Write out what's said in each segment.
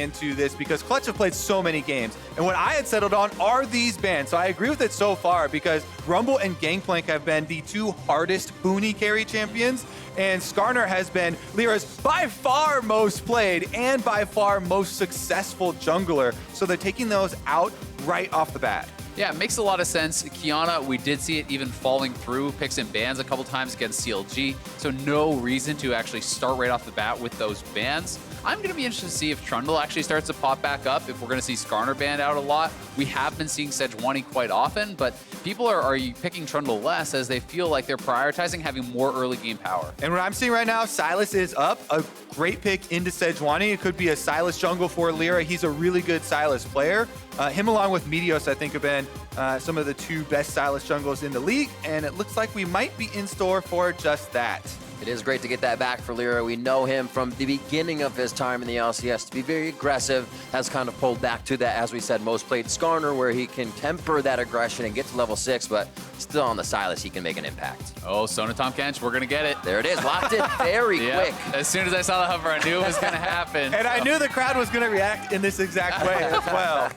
into this because Clutch have played so many games. And what I had settled on are these bans. So I agree with it so far because Rumble and Gangplank have been the two hardest Huni carry champions. And Skarner has been Lira's by far most played and by far most successful jungler. So they're taking those out right off the bat. Yeah, it makes a lot of sense. Kiana, we did see it even falling through picks and bans a couple times against CLG, so no reason to actually start right off the bat with those bans. I'm going to be interested to see if Trundle actually starts to pop back up, if we're going to see Skarner banned out a lot. We have been seeing Sejuani quite often, but people are picking Trundle less as they feel like they're prioritizing having more early game power. And what I'm seeing right now, Sylas is up. A great pick into Sejuani. It could be a Sylas jungle for Lira. He's a really good Sylas player. Him along with Meteos, I think, have been some of the two best Sylas jungles in the league, and it looks like we might be in store for just that. It is great to get that back for Lira. We know him from the beginning of his time in the LCS to be very aggressive, has kind of pulled back to that, as we said, most played Skarner, where he can temper that aggression and get to level 6, but still on the Sylas, he can make an impact. Oh, Sona Tahm Kench, we're going to get it. There it is, locked in very quick. As soon as I saw the hover, I knew it was going to happen. And I knew the crowd was going to react in this exact way as well.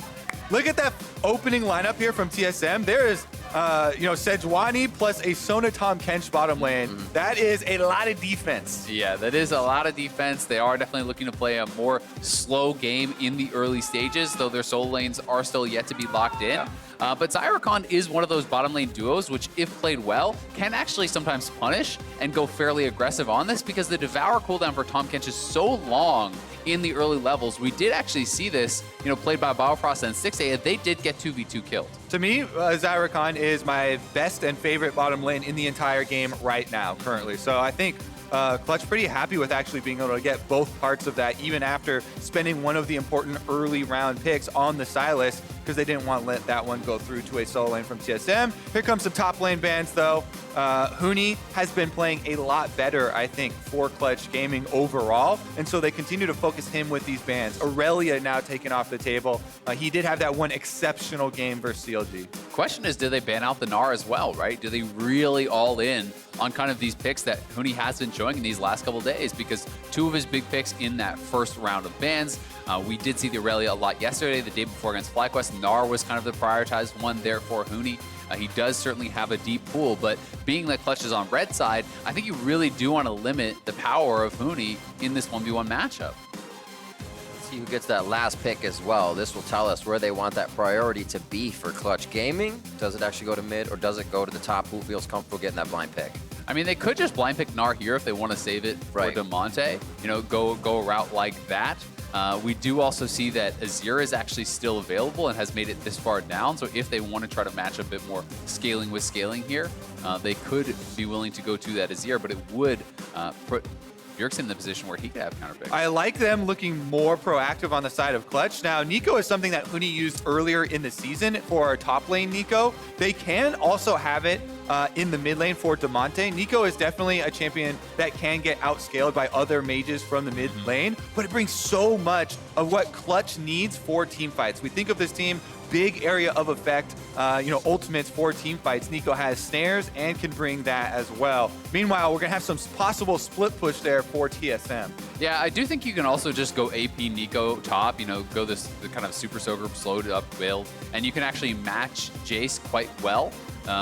Look at that opening lineup here from TSM. There is Sejuani plus a Sona Tahm Kench bottom lane. That is a lot of defense. Yeah, that is a lot of defense. They are definitely looking to play a more slow game in the early stages, though their solo lanes are still yet to be locked in. Yeah. But Xayah Rakan is one of those bottom lane duos, which if played well, can actually sometimes punish and go fairly aggressive on this because the Devour cooldown for Tahm Kench is so long in the early levels. We did actually see this, played by Biofrost and Xayah. They did get 2v2 killed. To me, Xayah Rakan is my best and favorite bottom lane in the entire game right now, currently. So I think Clutch pretty happy with actually being able to get both parts of that, even after spending one of the important early round picks on the Sylas, because they didn't want to let that one go through to a solo lane from TSM. Here comes some top lane bans, though. Huni has been playing a lot better, I think, for Clutch Gaming overall, and so they continue to focus him with these bans. Aurelia now taken off the table. He did have that one exceptional game versus CLG. Question is, do they ban out the Gnar as well, right? Do they really all in on kind of these picks that Huni has been showing in these last couple of days? Because two of his big picks in that first round of bans, we did see the Aurelia a lot yesterday. The day before against FlyQuest, Gnar was kind of the prioritized one there for Huni. He does certainly have a deep pool, but being that Clutch is on red side, I think you really do want to limit the power of Huni in this 1v1 matchup. Let's see who gets that last pick as well. This will tell us where they want that priority to be for Clutch Gaming. Does it actually go to mid, or does it go to the top? Who feels comfortable getting that blind pick? I mean, they could just blind pick Gnar here if they want to save it for Damonte. Go a route like that. We do also see that Azir is actually still available and has made it this far down. So if they want to try to match a bit more scaling with scaling here, they could be willing to go to that Azir, but it would put Bjergsen in the position where he could have counter picks. I like them looking more proactive on the side of Clutch. Now, Neeko is something that Huni used earlier in the season for our top lane Neeko. They can also have it in the mid lane for Damonte. Neeko is definitely a champion that can get outscaled by other mages from the mid lane, but it brings so much of what Clutch needs for team fights. We think of this team, big area of effect, ultimates for team fights. Neeko has snares and can bring that as well. Meanwhile, we're gonna have some possible split push there for TSM. Yeah, I do think you can also just go AP Neeko top, go the kind of super soaker slowed up build, and you can actually match Jayce quite well.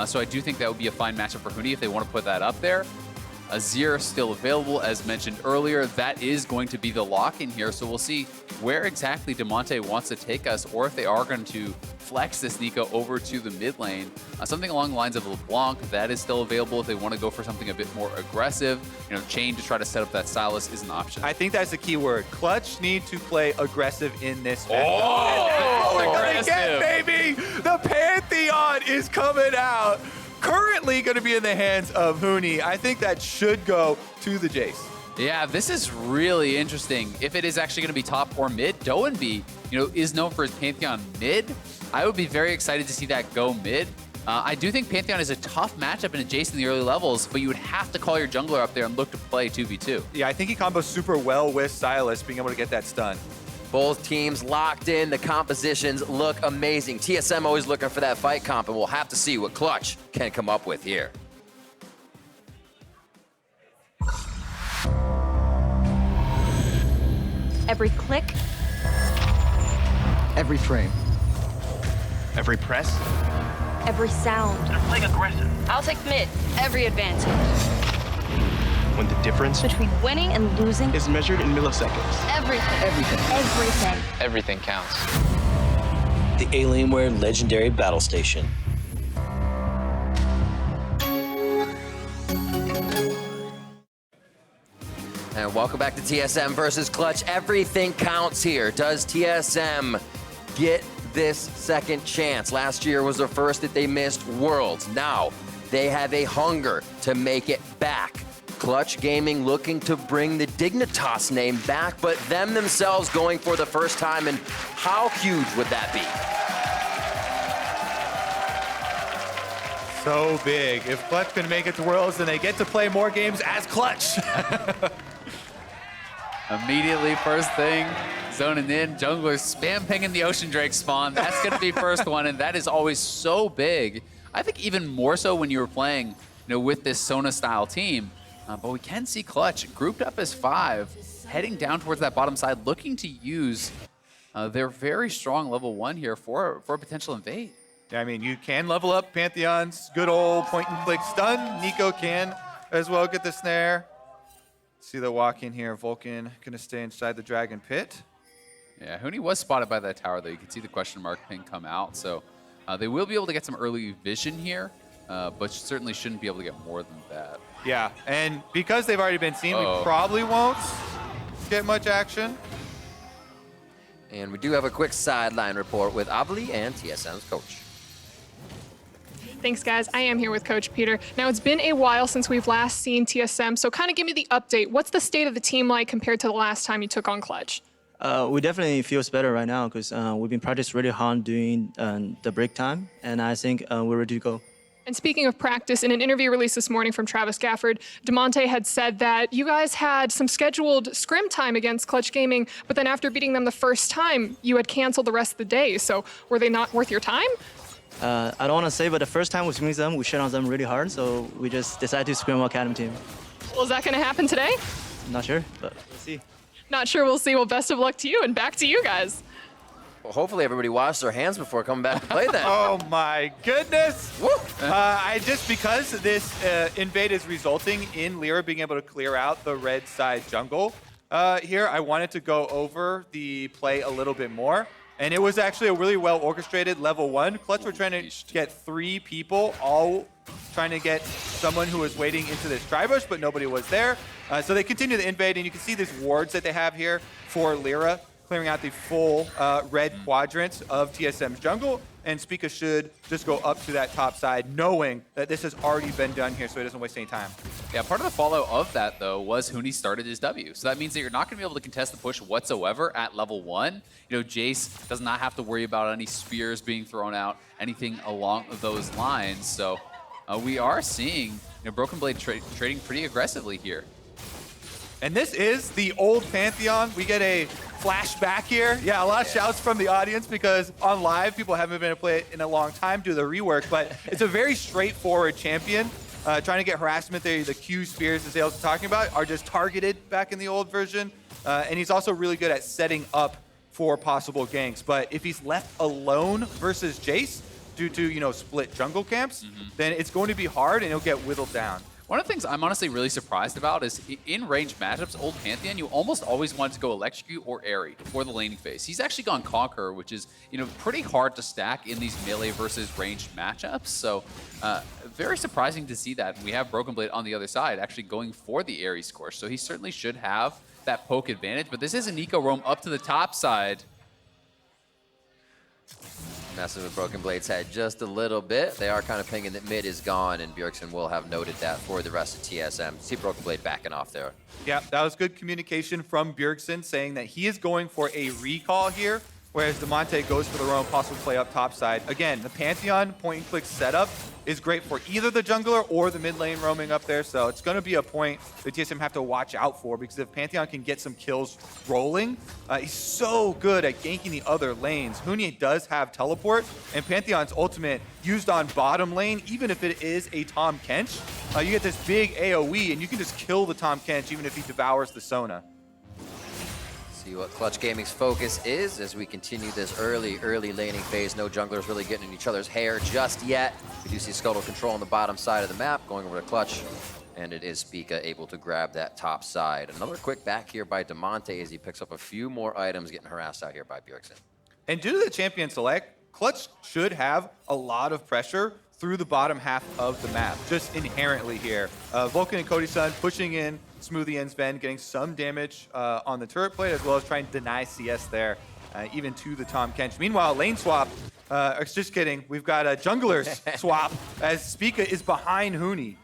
So I do think that would be a fine matchup for Huni if they want to put that up there. Azir still available, as mentioned earlier. That is going to be the lock in here, so we'll see where exactly Damonte wants to take us, or if they are going to flex this Neeko over to the mid lane. Something along the lines of LeBlanc, that is still available if they want to go for something a bit more aggressive. Chain to try to set up that Sylas is an option. I think that's the key word. Clutch need to play aggressive in this match. Oh, we're gonna get, baby! The Pantheon is coming out. Currently going to be in the hands of Huni. I think that should go to the Jayce. Yeah, this is really interesting. If it is actually going to be top or mid, Doenby, is known for his Pantheon mid. I would be very excited to see that go mid. I do think Pantheon is a tough matchup in Jayce in the early levels, but you would have to call your jungler up there and look to play 2v2. Yeah, I think he combos super well with Sylas, being able to get that stun. Both teams locked in. The compositions look amazing. TSM always looking for that fight comp, and we'll have to see what Clutch can come up with here. Every click every frame. Every press? Every sound. They're playing aggressive. I'll take mid. Every advantage. When the difference Between winning and losing. is measured in milliseconds. Everything. Everything. Everything. Everything counts. The Alienware Legendary Battle Station. And welcome back to TSM versus Clutch. Everything counts here. Does TSM get this second chance? Last year was the first that they missed Worlds. Now they have a hunger to make it back. Clutch Gaming looking to bring the Dignitas name back, but them themselves going for the first time, and how huge would that be? So big. If Clutch can make it to Worlds, then they get to play more games as Clutch. Immediately, first thing, zoning in, junglers spam pinging the Ocean Drake spawn. That's going to be first one, and that is always so big. I think even more so when you were playing, with this Sona-style team. But we can see Clutch grouped up as 5, heading down towards that bottom side, looking to use their very strong level 1 here for a potential invade. I mean, you can level up Pantheon's good old point-and-click stun. Neeko can as well get the snare. See the walk in here. Vulcan going to stay inside the Dragon Pit. Yeah, Huni was spotted by that tower, though. You can see the question mark ping come out. So they will be able to get some early vision here, but certainly shouldn't be able to get more than that. Yeah, and because they've already been seen, we probably won't get much action. And we do have a quick sideline report with Avli and TSM's coach. Thanks, guys. I am here with Coach Peter. Now, it's been a while since we've last seen TSM, so kind of give me the update. What's the state of the team like compared to the last time you took on Clutch? We definitely feels better right now because we've been practicing really hard doing the break time, and I think we're ready to go. And speaking of practice, in an interview released this morning from Travis Gafford, Damonte had said that you guys had some scheduled scrim time against Clutch Gaming, but then after beating them the first time, you had canceled the rest of the day. So were they not worth your time? I don't want to say, but the first time we scrimmed them, we shit on them really hard, so we just decided to scrim Academy team. Well, is that going to happen today? Not sure, but we'll see. Not sure, we'll see. Well, best of luck to you, and back to you guys. Well, hopefully everybody washed their hands before coming back to play that. Oh my goodness! Because this invade is resulting in Lira being able to clear out the red side jungle here, I wanted to go over the play a little bit more. And it was actually a really well orchestrated level 1. Clutch were trying to get 3 people, all trying to get someone who was waiting into this dry bush, but nobody was there. So they continue to invade, and you can see these wards that they have here for Lira, clearing out the full red quadrant of TSM's jungle. And Spica should just go up to that top side, knowing that this has already been done here, so he doesn't waste any time. Yeah, part of the follow of that, though, was Huni started his W. So that means that you're not going to be able to contest the push whatsoever at level 1. Jayce does not have to worry about any spears being thrown out, anything along those lines. So we are seeing Broken Blade trading pretty aggressively here. And this is the old Pantheon. We get a flashback here. Yeah, a lot of shouts from the audience because on live, people haven't been able to play it in a long time due to the rework, but it's a very straightforward champion. Trying to get harassment there. The Q spears, as Azael was talking about, are just targeted back in the old version. And he's also really good at setting up for possible ganks. But if he's left alone versus Jayce, due to, split jungle camps, then it's going to be hard and he'll get whittled down. One of the things I'm honestly really surprised about is in range matchups, old Pantheon, you almost always wanted to go Electrocute or Airy for the laning phase. He's actually gone Conqueror, which is pretty hard to stack in these melee versus ranged matchups. So very surprising to see that. And we have Broken Blade on the other side actually going for the Airy score. So he certainly should have that poke advantage. But this is a Neeko roam up to the top side. Messing with Broken Blade's head just a little bit. They are kind of pinging that mid is gone, and Bjergsen will have noted that for the rest of TSM. See Broken Blade backing off there. Yeah, that was good communication from Bjergsen saying that he is going for a recall here, whereas Damonte goes for the roam, possible play up top side. Again, the Pantheon point-and-click setup is great for either the jungler or the mid lane roaming up there, so it's going to be a point that TSM have to watch out for, because if Pantheon can get some kills rolling, he's so good at ganking the other lanes. Huni does have teleport, and Pantheon's ultimate used on bottom lane, even if it is a Tahm Kench, you get this big AoE, and you can just kill the Tahm Kench even if he devours the Sona. See what Clutch Gaming's focus is as we continue this early laning phase. No junglers really getting in each other's hair just yet. We do see Scuttle control on the bottom side of the map, going over to Clutch. And it is Spica able to grab that top side. Another quick back here by Damonte as he picks up a few more items, getting harassed out here by Bjergsen. And due to the champion select, Clutch should have a lot of pressure through the bottom half of the map, just inherently here. Vulcan and Cody Sun pushing in Smoothie and Zven, getting some damage on the turret plate, as well as trying to deny CS there, even to the Tahm Kench. Meanwhile, lane swap, just kidding, we've got a jungler's swap as Spica is behind Huni.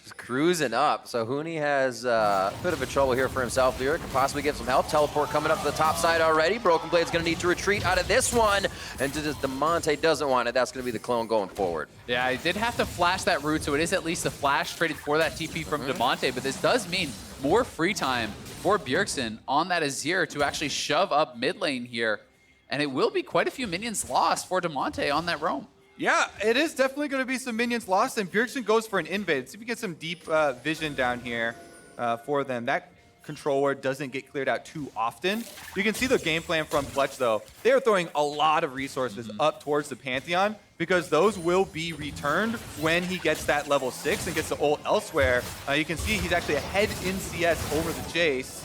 Just cruising up. So Huni has a bit of a trouble here for himself. Lira could possibly get some help. Teleport coming up to the top side already. Broken Blade's going to need to retreat out of this one. And just Damonte doesn't want it. That's going to be the clone going forward. Yeah, I did have to flash that route, so it is at least a flash traded for that TP from Damonte, but this does mean more free time for Bjergsen on that Azir to actually shove up mid lane here. And it will be quite a few minions lost for Damonte on that roam. Yeah, it is definitely going to be some minions lost, and Bjergsen goes for an invade. See if we get some deep vision down here for them. That control ward doesn't get cleared out too often. You can see the game plan from Clutch, though. They are throwing a lot of resources up towards the Pantheon because those will be returned when he gets that level 6 and gets the ult elsewhere. You can see he's actually ahead in CS over the Jayce.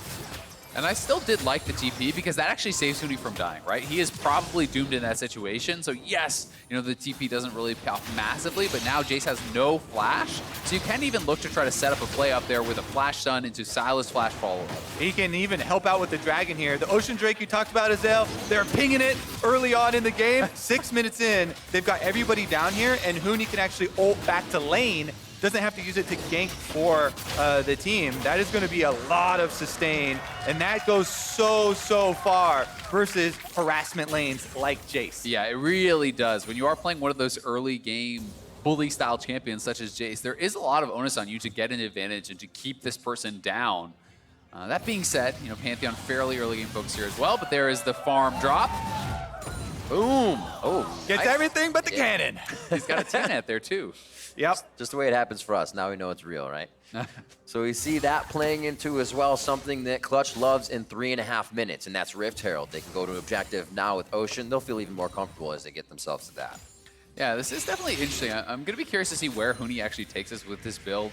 And I still did like the TP because that actually saves Huni from dying, right? He is probably doomed in that situation. So yes, the TP doesn't really pay off massively, but now Jayce has no flash. So you can even look to try to set up a play up there with a flash stun into Sylas flash follow-up. He can even help out with the dragon here. The Ocean Drake you talked about, Azael, they're pinging it early on in the game. 6 minutes in, they've got everybody down here, and Huni can actually ult back to lane. Doesn't have to use it to gank for the team. That is going to be a lot of sustain, and that goes so far versus harassment lanes like Jayce. Yeah, it really does. When you are playing one of those early game bully style champions such as Jayce, there is a lot of onus on you to get an advantage and to keep this person down. That being said, Pantheon fairly early game focus here as well, but there is the farm drop. Boom. Oh, Gets nice. everything but the cannon. He's got a T-net there too. Yep. Just the way it happens for us. Now we know it's real, right? So we see that playing into as well something that Clutch loves in 3.5 minutes, and that's Rift Herald. They can go to objective now with Ocean. They'll feel even more comfortable as they get themselves to that. Yeah, this is definitely interesting. I'm going to be curious to see where Huni actually takes us with this build.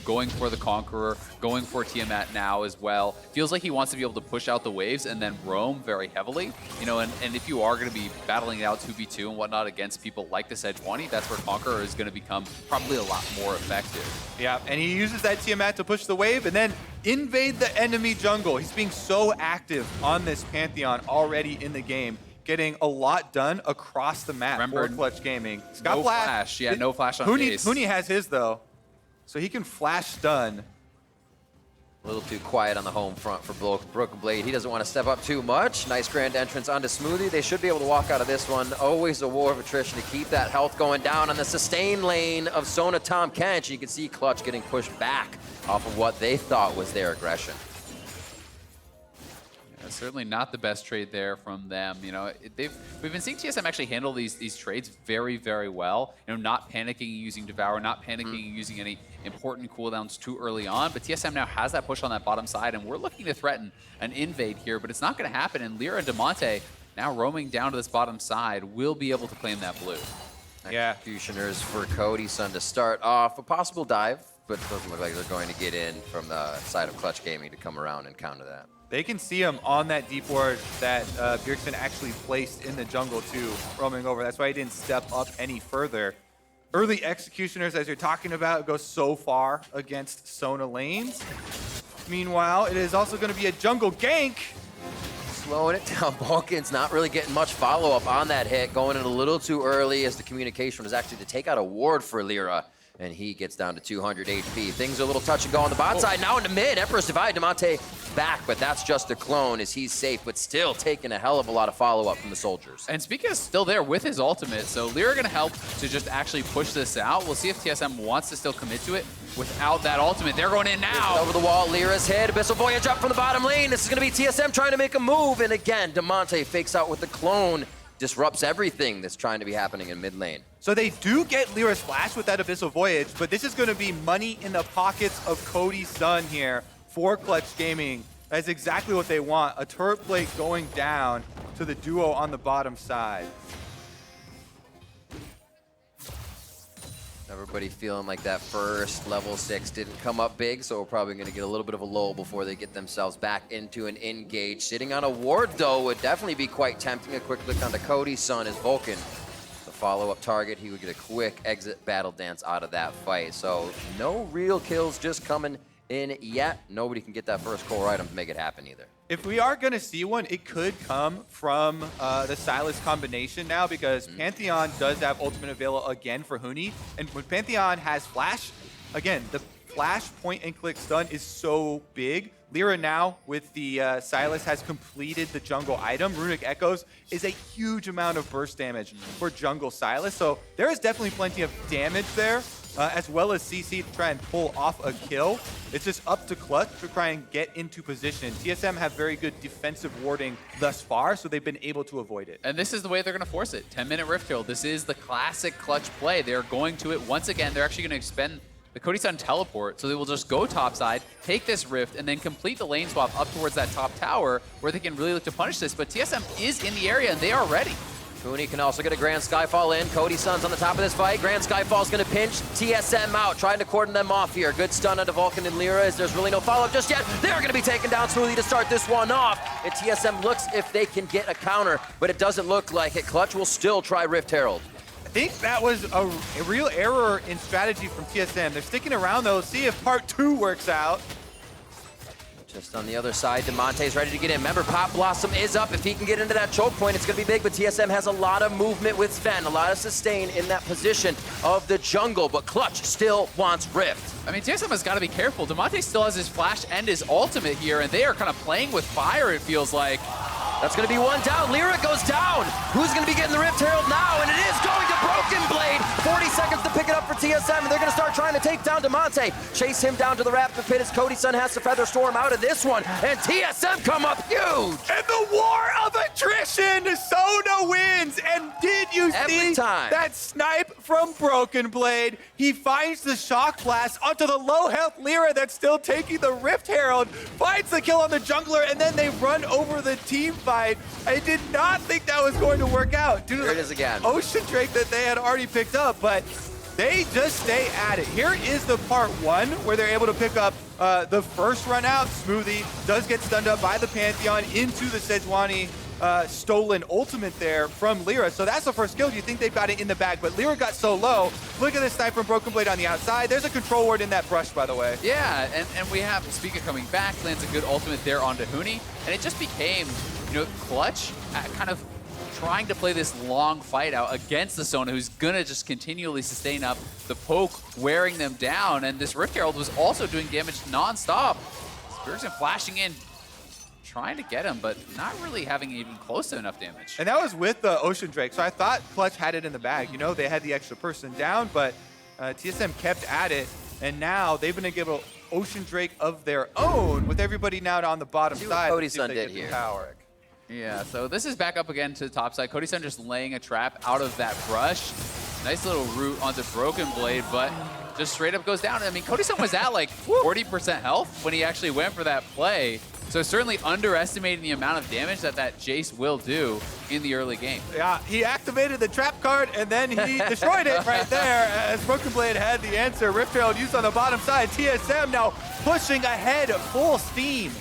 Going for the Conqueror, going for Tiamat now as well. Feels like he wants to be able to push out the waves and then roam very heavily. And if you are going to be battling it out 2v2 and whatnot against people like the Sejuani, that's where Conqueror is going to become probably a lot more effective. Yeah, and he uses that Tiamat to push the wave and then invade the enemy jungle. He's being so active on this Pantheon already in the game, getting a lot done across the map. Remember, for Clutch Gaming. He's no flash. Yeah, no flash on Jayce. Huni has his, though, so he can flash stun. A little too quiet on the home front for Broken Blade. He doesn't want to step up too much. Nice grand entrance onto Smoothie. They should be able to walk out of this one. Always a war of attrition to keep that health going down on the sustain lane of Sona Tahm Kench. You can see Clutch getting pushed back off of what they thought was their aggression. Certainly not the best trade there from them. We've been seeing TSM actually handle these trades very, very well. Not panicking using Devour, not panicking using any important cooldowns too early on. But TSM now has that push on that bottom side, and we're looking to threaten an invade here, but it's not going to happen. And Lira and Damonte now roaming down to this bottom side will be able to claim that blue. Yeah. Executioners for Cody Sun to start off. A possible dive, but it doesn't look like they're going to get in from the side of Clutch Gaming to come around and counter that. They can see him on that deep ward that Bjergsen actually placed in the jungle too, roaming over. That's why he didn't step up any further. Early Executioners, as you're talking about, go so far against Sona lanes. Meanwhile, it is also going to be a jungle gank. Slowing it down. Vulcan's not really getting much follow-up on that hit, going in a little too early as the communication was actually to take out a ward for Lira. And he gets down to 200 HP. Things are a little touch and go on the bot side. Now into mid. Empress Divide. Damonte back, but that's just a clone as he's safe, but still taking a hell of a lot of follow-up from the soldiers. And Spica is still there with his ultimate, so Lira going to help to just actually push this out. We'll see if TSM wants to still commit to it without that ultimate. They're going in now. Over the wall, Lira's hit. Abyssal Voyage up from the bottom lane. This is going to be TSM trying to make a move. And again, Damonte fakes out with the clone. Disrupts everything that's trying to be happening in mid lane. So they do get Lira's flash with that Abyssal Voyage, but this is going to be money in the pockets of Cody Sun here for Clutch Gaming. That's exactly what they want. A turret plate going down to the duo on the bottom side. Everybody feeling like that first level 6 didn't come up big, so we're probably going to get a little bit of a lull before they get themselves back into an engage. Sitting on a ward, though, would definitely be quite tempting. A quick look on the Cody Sun is Vulcan. The follow-up target, he would get a quick exit battle dance out of that fight. So no real kills just coming in yet. Nobody can get that first core item to make it happen either. If we are going to see one, it could come from the Sylas combination now, because Pantheon does have ultimate available again for Huni. And when Pantheon has flash, again, the flash point and click stun is so big. Lira now with the Sylas has completed the jungle item. Runic Echoes is a huge amount of burst damage for jungle Sylas. So there is definitely plenty of damage there. As well as CC to try and pull off a kill. It's just up to Clutch to try and get into position. TSM have very good defensive warding thus far, so they've been able to avoid it. And this is the way they're going to force it. 10-minute Rift Herald. This is the classic Clutch play. They're going to it once again. They're actually going to expend the Cody Sun teleport, so they will just go topside, take this Rift, and then complete the lane swap up towards that top tower where they can really look to punish this. But TSM is in the area, and they are ready. Huni can also get a Grand Skyfall in. Cody Sun's on the top of this fight. Grand Skyfall's going to pinch TSM out, trying to cordon them off here. Good stun onto Vulcan and Lira as there's really no follow-up just yet. They're going to be taken down Smoothie to start this one off. And TSM looks if they can get a counter, but it doesn't look like it. Clutch will still try Rift Herald. I think that was a real error in strategy from TSM. They're sticking around, though. See if part 2 works out. Just on the other side, Damonte's ready to get in. Remember, Pop Blossom is up. If he can get into that choke point, it's going to be big, but TSM has a lot of movement with Zven, a lot of sustain in that position of the jungle, but Clutch still wants Rift. I mean, TSM has got to be careful. Damonte still has his flash and his ultimate here, and they are kind of playing with fire, it feels like. That's going to be one down. Lyra goes down. Who's going to be getting the Rift Herald now? And it is going to Broken Blade. 40 seconds to pick it up for TSM, and they're going to start trying to take down Damonte. Chase him down to the Raptor Pit as Cody Sun has to Feather Storm out of this one. And TSM come up huge. And the war of attrition, Sona wins. And did you see that snipe from Broken Blade? He finds the shock blast onto the low health Lira that's still taking the Rift Herald, finds the kill on the jungler, and then they run over the team fight. I did not think that was going to work out due to Here it is again. Ocean Drake that they had already picked up, but they just stay at it. Here is the part 1 where they're able to pick up the first run out. Smoothie does get stunned up by the Pantheon into the Sejuani stolen ultimate there from Lira. So that's the first kill. You think they've got it in the bag, but Lira got so low. Look at this snipe from Broken Blade on the outside. There's a control ward in that brush, by the way. Yeah, and we have Spica coming back, lands a good ultimate there onto Huni, and it just became, Clutch kind of trying to play this long fight out against the Sona, who's gonna just continually sustain up the poke, wearing them down, and this Rift Herald was also doing damage non-stop. Bjergsen flashing in, trying to get him, but not really having even close to enough damage. And that was with the Ocean Drake, so I thought Clutch had it in the bag. They had the extra person down, but TSM kept at it, and now they've been able to Ocean Drake of their own with everybody now on the bottom side. Cody Sun did here. Yeah, so this is back up again to the top side. Cody Sun just laying a trap out of that brush. Nice little route onto Broken Blade, but just straight up goes down. I mean, Cody Sun was at like 40% health when he actually went for that play. So certainly underestimating the amount of damage that Jayce will do in the early game. Yeah, he activated the trap card and then he destroyed it right there as Broken Blade had the answer. Rift Herald used on the bottom side. TSM now pushing ahead full steam.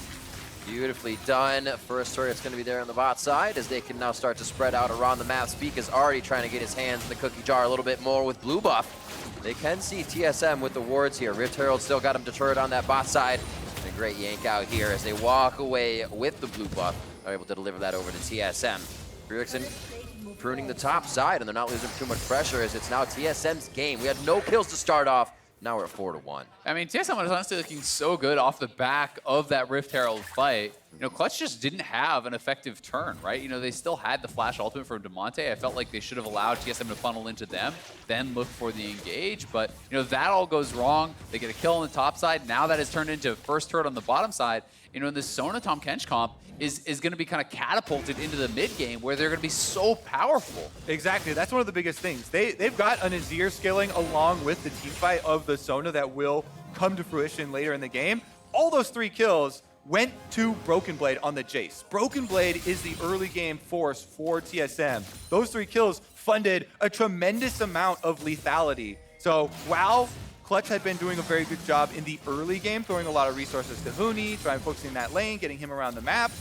Beautifully done. First turret's going to be there on the bot side as they can now start to spread out around the map. Spica's already trying to get his hands in the cookie jar a little bit more with blue buff. They can see TSM with the wards here. Rift Herald still got him deterred on that bot side. And a great yank out here as they walk away with the blue buff. They're able to deliver that over to TSM. Bjergsen pruning the top side, and they're not losing too much pressure as it's now TSM's game. We had no kills to start off. Now we're at 4-1. I mean, TSM was honestly looking so good off the back of that Rift Herald fight. Clutch just didn't have an effective turn, right? They still had the flash ultimate from Damonte. I felt like they should have allowed TSM to funnel into them, then look for the engage. But, that all goes wrong. They get a kill on the top side. Now that has turned into first turret on the bottom side. The Sona Tahm Kench comp is going to be kind of catapulted into the mid game where they're going to be so powerful. Exactly. That's one of the biggest things. They've got an Azir scaling along with the team fight of the Sona that will come to fruition later in the game. All those 3 kills went to Broken Blade on the Jayce. Broken Blade is the early game force for TSM. Those 3 kills funded a tremendous amount of lethality. So while Clutch had been doing a very good job in the early game, throwing a lot of resources to Huni, trying focusing that lane, getting him around the map.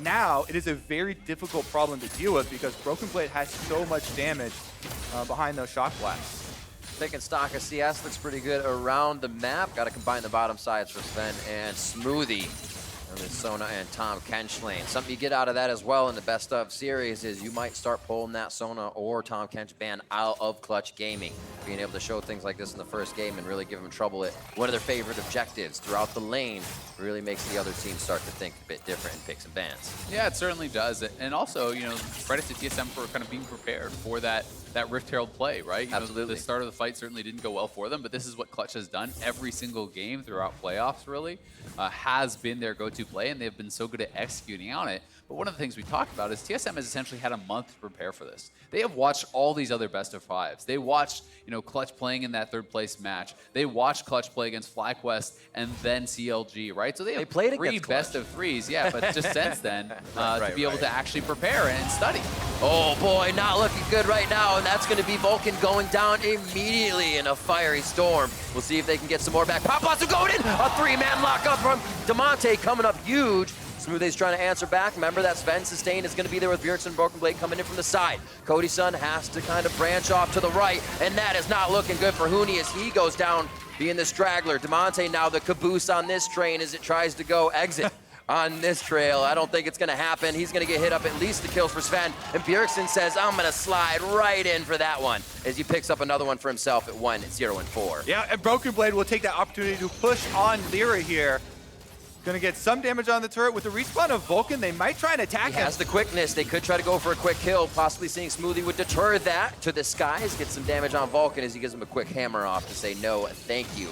Now it is a very difficult problem to deal with because Broken Blade has so much damage behind those shock blasts. Taking stock of CS looks pretty good around the map. Got to combine the bottom sides for Zven and Smoothie. And then Sona and Tahm Kench lane. Something you get out of that as well in the best of series is you might start pulling that Sona or Tahm Kench ban out of Clutch Gaming. Being able to show things like this in the first game and really give them trouble at one of their favorite objectives throughout the lane really makes the other team start to think a bit different and pick some bans. Yeah, it certainly does. And also, you know, credit to TSM for kind of being prepared for that Rift Herald play, right? You Absolutely. know, the start of the fight certainly didn't go well for them, but this is what Clutch has done every single game throughout playoffs, really, has been their go-to play, and they've been so good at executing on it. But one of the things we talked about is TSM has essentially had a month to prepare for this. They have watched all these other best of fives. They watched, you know, Clutch playing in that 3rd place match. They watched Clutch play against FlyQuest and then CLG, right? So they played have 3 against best Clutch. of 3s, yeah, but just since then, Right, to be able to actually prepare and study. Oh boy, not looking good right now, and that's going to be Vulcan going down immediately in a fiery storm. We'll see if they can get some more back. Papasu going in! A 3-man lockup from Damonte coming up huge. Smoothie's trying to answer back. Remember that Zven sustain is going to be there with Bjergsen and Broken Blade coming in from the side. Cody Sun has to kind of branch off to the right, and that is not looking good for Huni as he goes down being the straggler. Damonte now the caboose on this train as it tries to go exit on this trail. I don't think it's going to happen. He's going to get hit up at least the kills for Zven, and Bjergsen says, I'm going to slide right in for that one as he picks up another one for himself at 1-0-4. Yeah, and Broken Blade will take that opportunity to push on Lira here. Gonna get some damage on the turret. With the respawn of Vulcan, they might try and attack He him. has the quickness. They could try to go for a quick kill, possibly seeing Smoothie would deter that to the skies, get some damage on Vulcan as he gives him a quick hammer off to say no, thank you.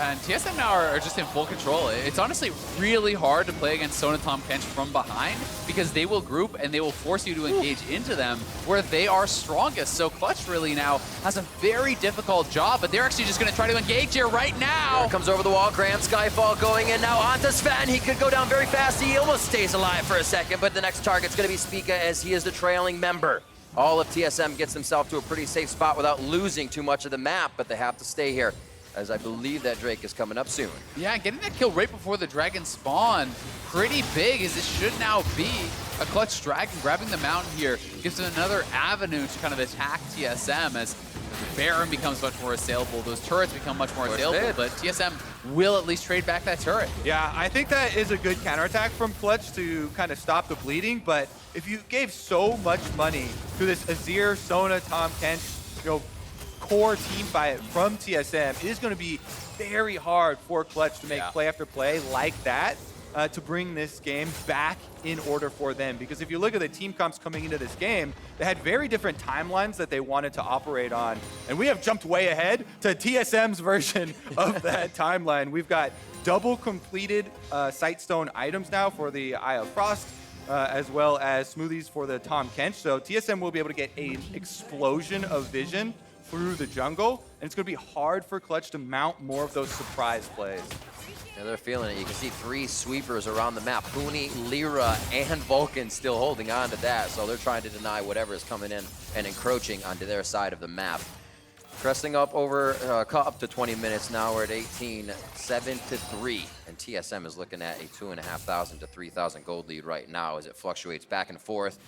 And TSM now are just in full control. It's honestly really hard to play against Sona Tahm Kench from behind because they will group and they will force you to engage into them where they are strongest. So Clutch really now has a very difficult job, but they're actually just going to try to engage here right now. Here comes over the wall, Grand Skyfall going in now onto Zven. He could go down very fast. He almost stays alive for a second, but the next target's going to be Spica as he is the trailing member. All of TSM gets himself to a pretty safe spot without losing too much of the map, but they have to stay here, as I believe that Drake is coming up soon. Yeah, getting that kill right before the dragon spawn, pretty big as it should now be. A Clutch dragon grabbing the mountain here gives them another avenue to kind of attack TSM as the Baron becomes much more assailable. Those turrets become much more assailable, but TSM will at least trade back that turret. Yeah, I think that is a good counterattack from Clutch to kind of stop the bleeding, but if you gave so much money to this Azir, Sona, Tahm Kench, you know, core team fight from TSM, it is going to be very hard for Clutch to make play after play like that to bring this game back in order for them. Because if you look at the team comps coming into this game, they had very different timelines that they wanted to operate on. And we have jumped way ahead to TSM's version of that timeline. We've got double completed Sightstone items now for the Eye of Frost, as well as Smoothies for the Tahm Kench. So TSM will be able to get an explosion of vision through the jungle, and it's going to be hard for Clutch to mount more of those surprise plays. Yeah, they're feeling it. You can see 3 sweepers around the map. Huni, Lira, and Vulcan still holding on to that, so they're trying to deny whatever is coming in and encroaching onto their side of the map. Cresting up over up to 20 minutes now. We're at 18, 7-3, and TSM is looking at a 2,500 to 3,000 gold lead right now as it fluctuates back and forth.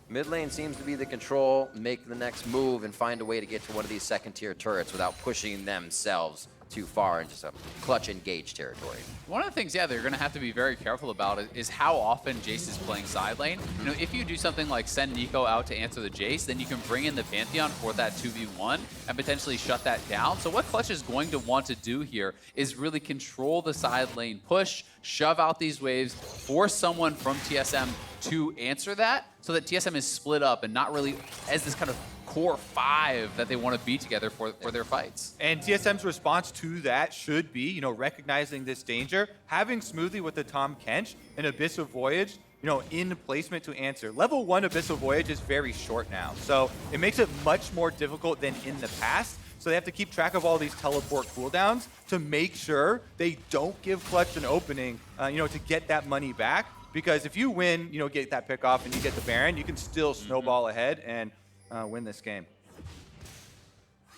Mid lane seems to be the control, make the next move, and find a way to get to one of these second-tier turrets without pushing themselves too far into some Clutch engaged territory. One of the things, they're going to have to be very careful about is how often Jayce is playing side lane. You know, if you do something like send Neeko out to answer the Jayce, then you can bring in the Pantheon for that 2v1 and potentially shut that down. So what Clutch is going to want to do here is really control the side lane push, shove out these waves, force someone from TSM to answer that so that TSM is split up and not really as this kind of core 5 that they want to be together for their fights. And TSM's response to that should be, you know, recognizing this danger, having Smoothie with the Tahm Kench and Abyssal Voyage, you know, in placement to answer. Level 1 Abyssal Voyage is very short now, so it makes it much more difficult than in the past So they have to keep track of all these teleport cooldowns to make sure they don't give Clutch an opening, to get that money back. Because if you win, get that pick off and you get the Baron, you can still snowball ahead and win this game.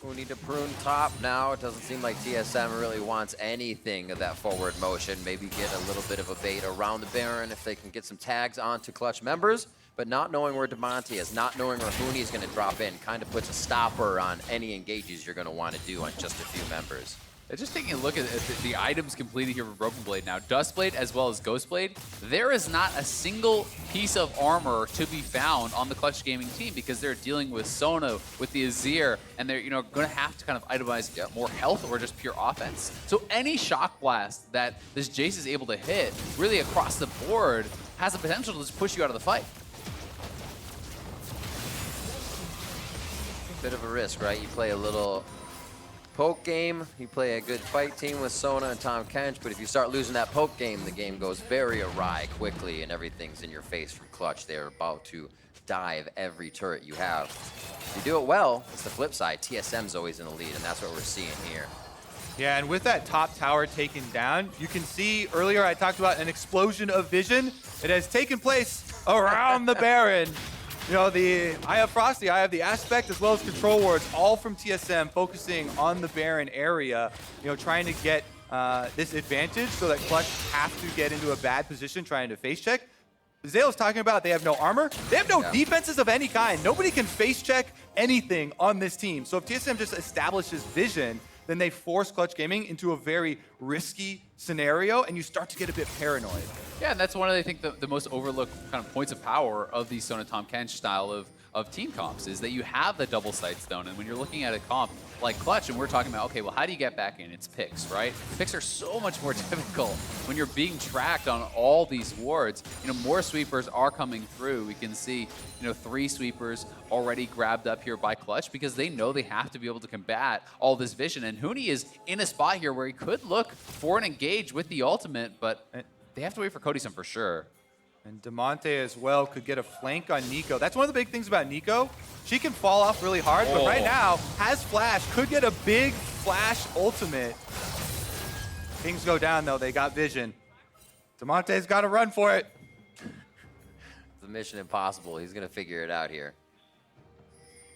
We need to prune top now. It doesn't seem like TSM really wants anything of that forward motion. Maybe get a little bit of a bait around the Baron if they can get some tags onto Clutch members. But not knowing where Damonte is, not knowing where Huni is going to drop in, kind of puts a stopper on any engages you're going to want to do on just a few members. Just taking a look at the items completed here for Broken Blade now, Dustblade as well as Ghostblade, there is not a single piece of armor to be found on the Clutch Gaming team because they're dealing with Sona, with the Azir, and they're going to have to kind of itemize more health or just pure offense. So any shock blast that this Jayce is able to hit, really across the board, has the potential to just push you out of the fight. Bit of a risk, right? You play a little poke game, you play a good fight team with Sona and Tahm Kench, but if you start losing that poke game, the game goes very awry quickly and everything's in your face from Clutch. They're about to dive every turret you have. If you do it well, it's the flip side. TSM's always in the lead, and that's what we're seeing here. Yeah, and with that top tower taken down, you can see earlier I talked about an explosion of vision. It has taken place around the Baron. The Eye of Frost, the Eye of the Aspect, as well as control wards, all from TSM focusing on the Baron area, trying to get this advantage so that Clutch have to get into a bad position trying to face check. Zale's talking about they have no armor. They have no defenses of any kind. Nobody can face check anything on this team. So if TSM just establishes vision, then they force Clutch Gaming into a very risky scenario, and you start to get a bit paranoid. Yeah, and that's one of, I think, the most overlooked kind of points of power of the Sona Tahm Kench style of team comps is that you have the double sight stone. And when you're looking at a comp like Clutch, and we're talking about, okay, well, how do you get back in? It's picks, right? Picks are so much more difficult when you're being tracked on all these wards. More sweepers are coming through. We can see, 3 sweepers already grabbed up here by Clutch because they know they have to be able to combat all this vision. And Huni is in a spot here where he could look for an engage with the ultimate, but they have to wait for Cody Sun for sure. And Damonte as well could get a flank on Neeko. That's one of the big things about Neeko. She can fall off really hard, but right now has flash, could get a big flash ultimate. Things go down though, they got vision. Damonte's got to run for it. It's a mission impossible. He's going to figure it out here.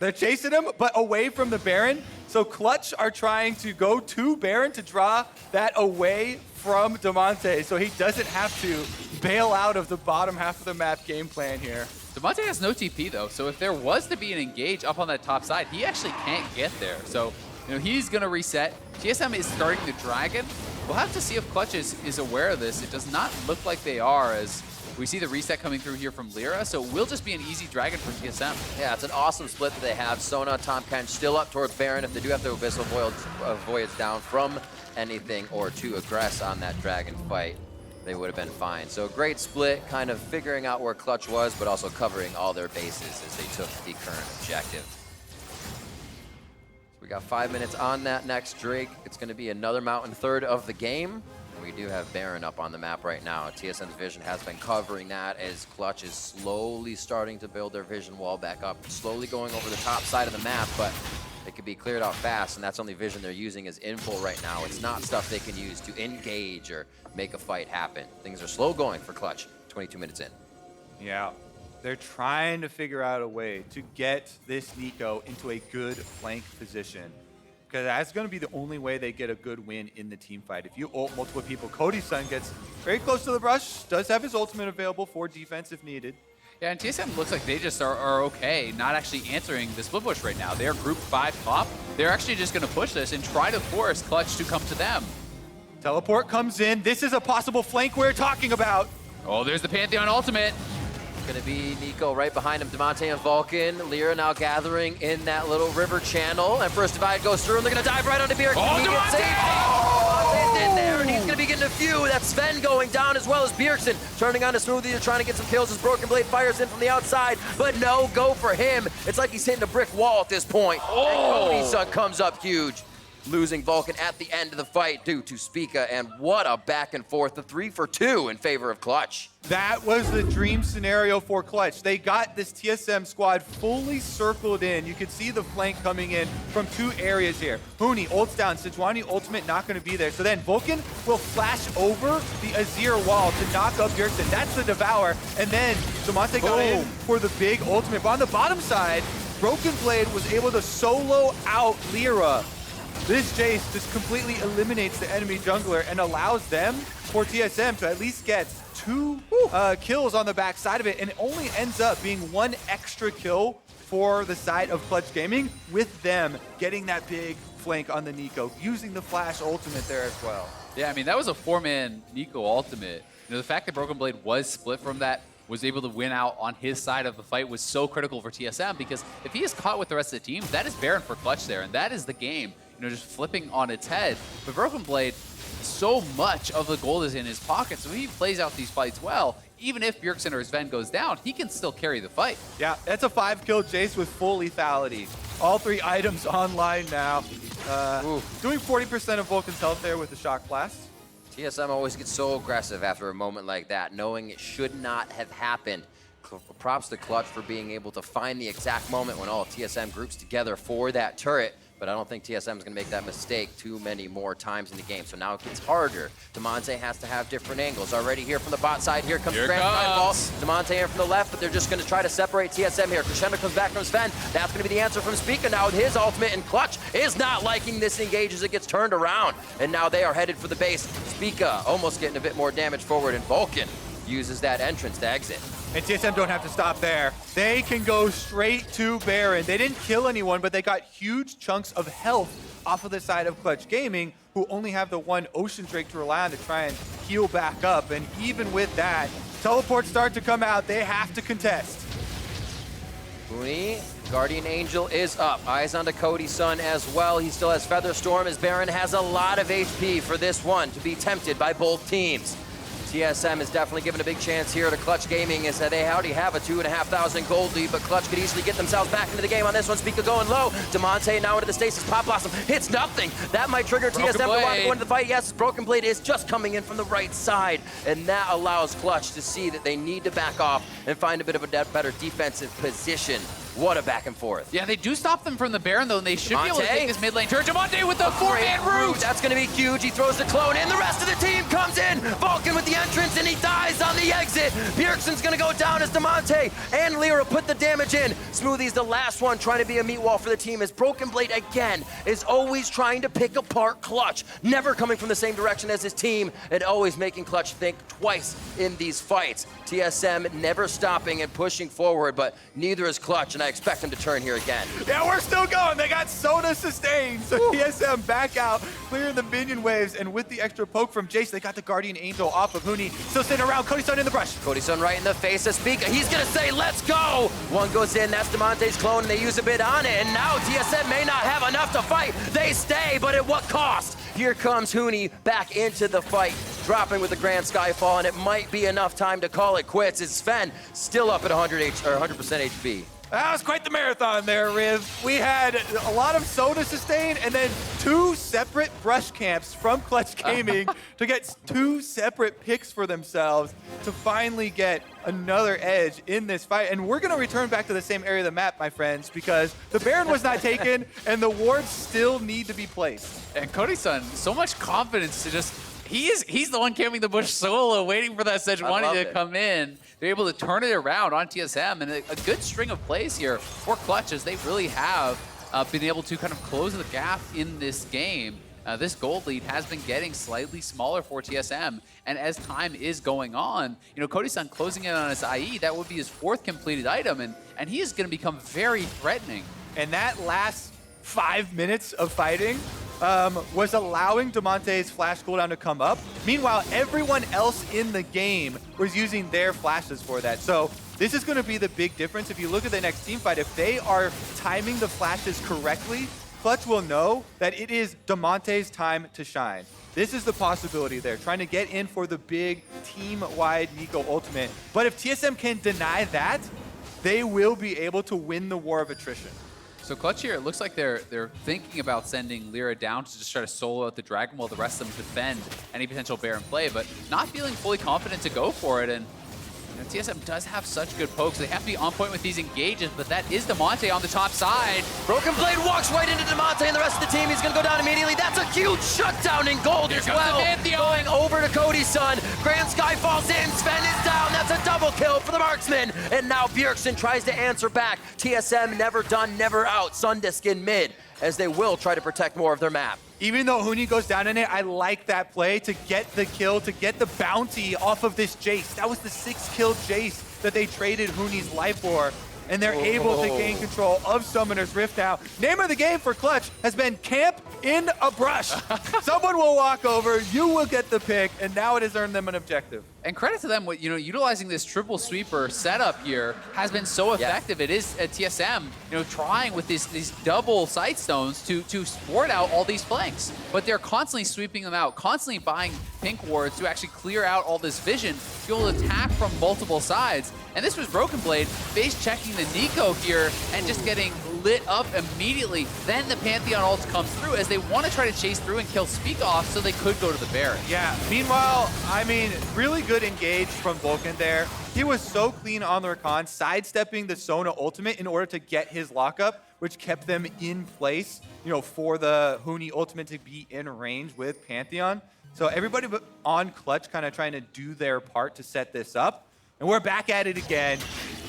They're chasing him, but away from the Baron. So Clutch are trying to go to Baron to draw that away from Damonte, so he doesn't have to bail out of the bottom half of the map game plan here. Damonte has no TP though, so if there was to be an engage up on that top side, he actually can't get there. So, he's gonna reset. TSM is starting the Dragon. We'll have to see if Clutch is aware of this. It does not look like they are, as we see the reset coming through here from Lira, so it will just be an easy Dragon for TSM. Yeah, it's an awesome split that they have. Sona, Tahm Kench still up towards Baron. If they do have to Abyssal Voyage down from anything or to aggress on that Dragon fight, they would have been fine. So a great split, kind of figuring out where Clutch was, but also covering all their bases as they took the current objective. So we got 5 minutes on that next Drake. It's going to be another Mountain third of the game. And we do have Baron up on the map right now. TSM's vision has been covering that as Clutch is slowly starting to build their vision wall back up, slowly going over the top side of the map, but it could be cleared out fast, and that's only vision they're using as info right now. It's not stuff they can use to engage or make a fight happen. Things are slow going for Clutch, 22 minutes in. Yeah, they're trying to figure out a way to get this Neeko into a good flank position, because that's going to be the only way they get a good win in the team fight. If you ult multiple people, Cody Sun gets very close to the brush, does have his ultimate available for defense if needed. Yeah, and TSM looks like they just are okay not actually answering the split push right now. They are group 5 top. They're actually just going to push this and try to force Clutch to come to them. Teleport comes in. This is a possible flank we're talking about. Oh, there's the Pantheon ultimate. Gonna be Neeko right behind him, Damonte and Vulcan. Lira now gathering in that little river channel, and first divide goes through, and they're gonna dive right onto Bjergsen. Oh, Damonte's in there, and he's gonna be getting a few. That's Zven going down as well as Bjergsen. Turning on to Smoothie, they're trying to get some kills as Broken Blade fires in from the outside, but no go for him. It's like he's hitting a brick wall at this point. And Cody Sun comes up huge. losing Vulcan at the end of the fight due to Spica, and what a back and forth, the 3 for 2 in favor of Clutch. That was the dream scenario for Clutch. They got this TSM squad fully circled in. You could see the flank coming in from 2 areas here. Huni ults down, Sejuani ultimate not going to be there. So then Vulcan will flash over the Azir wall to knock up Bjergsen. That's the Devour. And then Damonte got in for the big ultimate. But on the bottom side, Broken Blade was able to solo out Lira. This Jayce just completely eliminates the enemy jungler and allows them, for TSM, to at least get 2 kills on the back side of it, and it only ends up being 1 extra kill for the side of Clutch Gaming, with them getting that big flank on the Neeko, using the flash ultimate there as well. Yeah, I mean, that was a 4-man Neeko ultimate. You know, the fact that Broken Blade was split from that, was able to win out on his side of the fight, was so critical for TSM, because if he is caught with the rest of the team, that is Baron for Clutch there, and that is the game, you know, just flipping on its head. But Broken Blade, so much of the gold is in his pocket, so he plays out these fights well. Even if Bjergsen or Zven goes down, he can still carry the fight. Yeah, that's a 5-kill Jayce with full lethality. All 3 items online now. Doing 40% of Vulcan's health there with the shock blast. TSM always gets so aggressive after a moment like that, knowing it should not have happened. Props to Clutch for being able to find the exact moment when all TSM groups together for that turret, but I don't think TSM is going to make that mistake too many more times in the game. So now it gets harder. Damonte has to have different angles. Already here from the bot side, here comes the Grand Ball. Damonte in from the left, but they're just going to try to separate TSM here. Crescendo comes back from Zven. That's going to be the answer from Spica now with his ultimate, and Clutch is not liking this engage as it gets turned around. And now they are headed for the base. Spica almost getting a bit more damage forward, and Vulcan uses that entrance to exit. And TSM don't have to stop there. They can go straight to Baron. They didn't kill anyone, but they got huge chunks of health off of the side of Clutch Gaming, who only have the 1 Ocean Drake to rely on to try and heal back up. And even with that, teleports start to come out. They have to contest. Huni, Guardian Angel is up. Eyes onto Cody Sun as well. He still has Feather Storm, as Baron has a lot of HP for this one to be tempted by both teams. TSM is definitely given a big chance here to Clutch Gaming, as they already have a 2,500 gold lead, but Clutch could easily get themselves back into the game on this one. Spica going low. Damonte now into the stasis. Pop Blossom hits nothing. That might trigger TSM to want to go into the fight. Yes, Broken Blade is just coming in from the right side, and that allows Clutch to see that they need to back off and find a bit of a better defensive position. What a back and forth. Yeah, they do stop them from the Baron, though, and they should be able to take this mid lane turret. Damonte with the 4-man root! That's going to be huge. He throws the clone in. The rest of the team comes in. Vulcan with the entrance, and he dies on the exit. Bjergsen's going to go down as Damonte and Lira put the damage in. Smoothie's the last one trying to be a meat wall for the team, as Broken Blade, again, is always trying to pick apart Clutch. Never coming from the same direction as his team, and always making Clutch think twice in these fights. TSM never stopping and pushing forward, but neither is Clutch, and I expect him to turn here again. Yeah, we're still going. They got Sona sustained. So TSM back out, clearing the minion waves, and with the extra poke from Jayce, they got the Guardian Angel off of Huni. Still sitting around. Cody Sun in the brush. Cody Sun right in the face of Spica. He's going to say, let's go. One goes in. That's Damonte's clone, and they use a bit on it. And now TSM may not have enough to fight. They stay, but at what cost? Here comes Huni back into the fight, dropping with the Grand Skyfall, and it might be enough time to call it quits. It's Zven still up at 100% HP. That was quite the marathon there, Riv. We had a lot of Sona sustain, and then 2 separate brush camps from Clutch Gaming to get 2 separate picks for themselves to finally get another edge in this fight. And we're going to return back to the same area of the map, my friends, because the Baron was not taken, and the wards still need to be placed. And Cody Sun, so much confidence to just... He's the one camping the bush solo, waiting for that Sejuani to come in. They're able to turn it around on TSM, and a good string of plays here for Clutch, as they really have been able to kind of close the gap in this game. This gold lead has been getting slightly smaller for TSM, and as time is going on, you know, Cody Sun closing in on his IE, that would be his 4th completed item, and he is going to become very threatening. And that last 5 minutes of fighting was allowing Damonte's flash cooldown to come up. Meanwhile, everyone else in the game was using their flashes for that. So this is going to be the big difference. If you look at the next team fight, if they are timing the flashes correctly, Clutch will know that it is Damonte's time to shine. This is the possibility there, trying to get in for the big team-wide Neeko ultimate. But if TSM can deny that, they will be able to win the war of attrition. So Clutch here, it looks like they're thinking about sending Lira down to just try to solo out the Dragon while the rest of them defend any potential Baron play, but not feeling fully confident to go for it. And you know, TSM does have such good pokes. They have to be on point with these engages, but that is Damonte on the top side. Broken Blade walks right into Damonte and the rest of the team. He's going to go down immediately. That's a huge shutdown in gold Here as comes well. the Pantheon. Going over to Cody Sun. Grand Sky falls in. Zven is down. That's a double kill for the marksman. And now Bjergsen tries to answer back. TSM never done, never out. Sundisk in mid as they will try to protect more of their map. Even though Huni goes down in it, I like that play to get the kill, to get the bounty off of this Jayce. That was the 6-kill Jayce that they traded Huni's life for. And they're able to gain control of Summoner's Rift now. Name of the game for Clutch has been Camp in a Brush. Someone will walk over, you will get the pick, and now it has earned them an objective. And credit to them, you know, utilizing this triple sweeper setup here has been so effective. It is at TSM, you know, trying with these double sight stones to sport out all these flanks. But they're constantly sweeping them out, constantly buying pink wards to actually clear out all this vision, to be able to attack from multiple sides. And this was Broken Blade face checking the Neeko here and just getting lit up immediately. Then the Pantheon ult comes through as they want to try to chase through and kill Spica off so they could go to the Baron. Yeah, meanwhile, I mean, really good engage from Vulcan there. He was so clean on the Rakan, sidestepping the Sona ultimate in order to get his lockup, which kept them in place, you know, for the Huni ultimate to be in range with Pantheon. So everybody on Clutch kind of trying to do their part to set this up. And we're back at it again.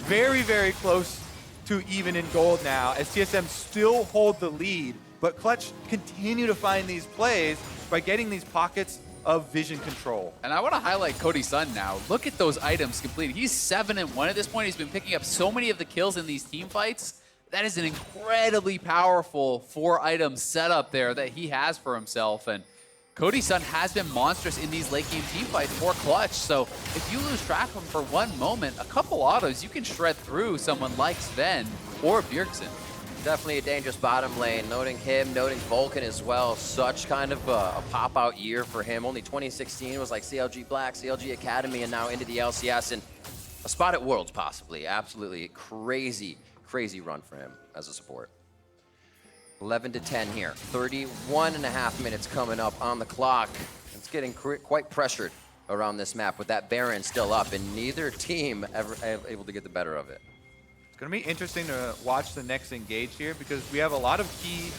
Very, very close to even in gold now, as TSM still hold the lead, but Clutch continue to find these plays by getting these pockets of vision control. And I want to highlight Cody Sun now. Look at those items completed. He's 7-1 at this point. He's been picking up so many of the kills in these team fights. That is an incredibly powerful 4-item setup there that he has for himself. And Cody Sun has been monstrous in these late game team fights for Clutch. So if you lose track of him for one moment, a couple autos, you can shred through someone like Zven or Bjergsen. Definitely a dangerous bottom lane. Noting him, noting Vulcan as well. Such kind of a pop-out year for him. Only 2016 was like CLG Black, CLG Academy, and now into the LCS. And a spot at Worlds, possibly. Absolutely crazy, crazy run for him as a support. 11-10 here. 31.5 minutes coming up on the clock. It's getting quite pressured around this map with that Baron still up, and neither team ever able to get the better of it. It's going to be interesting to watch the next engage here because we have a lot of key